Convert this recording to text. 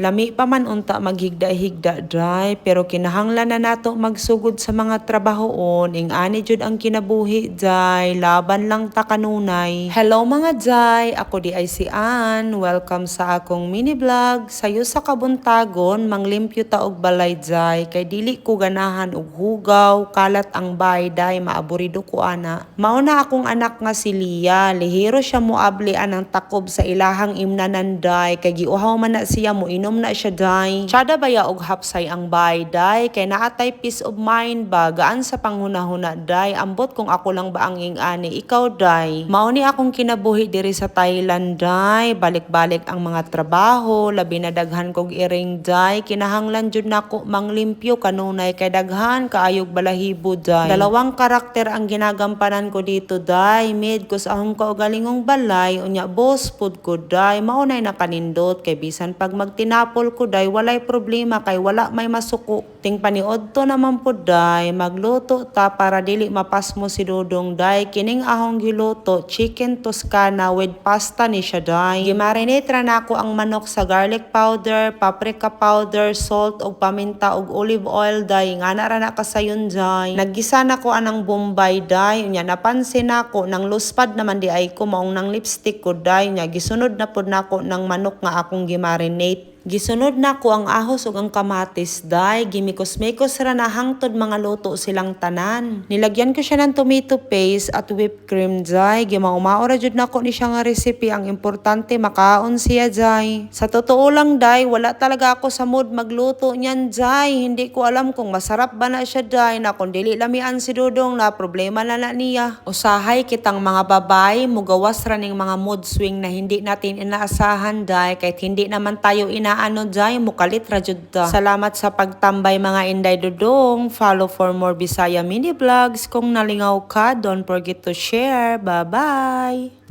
Lami pa man unta maghigda-higda dry, pero kinahanglan na nato magsugod sa mga trabahoon, ing ani jud ang kinabuhi dry, laban lang ta kanunay. Hello mga dry, ako di ay si Ann. Welcome sa akong mini vlog. Sayo sa kabuntagon, manglimpyo ta og balay dry, kay dili ko ganahan og hugaw, kalat ang bay day, maaburido ko ana. Mauna akong anak nga si Lia, lihiro siya moabli anang takob sa ilahang imnanan day, kay giuhaw man na siya mo inom na siya day. Tsada baya og hapsay ang bay day, kay naatay peace of mind ba, gaan sa panghuna-huna day, ambot kung ako lang ba ang ingani, ikaw day. Mauni akong kinabuhi diri sa Thailand day, balik-balik ang mga trabaho, labi na daghan kog iring day, kinahanglan jud nako manglimpyo kanunay kay daghan kaayog balahibo day. Dalawang karakter ang ginagampanan ko dito day, mid ko sa akong kaugalingong balay, unya boss pud ko day, maunay nakanindot kay bisan pag magtinapol ko day, walay problema kay wala may masuko. Ting paniod to naman po day, magluto ta para dili mapas mo si Dudong day, kining ahong giluto, chicken Toscana with pasta ni siya day. Gimarinate ra nako ang manok sa garlic powder, paprika powder, salt ug paminta ug olive oil day, ngana ra na kasayon day. Naggisa nako anang Bombay day, unya napansin nako nang luspad naman di ay ko maong nang lipstick ko day, nya gisunod na pud nako ng manok nga akong gimarinate. Gisunod na ko ang ahos ug ang kamatis day, gimikos-mikos ra na hangtod mga luto silang tanan. Nilagyan ko siya ng tomato paste at whipped cream day, gimao-mao ra jud nako ni siya nga recipe, ang importante makaon siya day. Sa totoo lang day, wala talaga ako sa mood magluto niyan day, hindi ko alam kung masarap ba na siya day, na kung dili lamian si Dudong na problema na niya. Usahay kitang mga babay, mugawas ra ning mga mood swing na hindi natin inaasahan day, kahit hindi naman tayo ano day, mukalit ra jud ta. Salamat sa pagtambay mga Inday Dudong. Follow for more Bisaya mini vlogs. Kung nalingaw ka, don't forget to share. Bye-bye!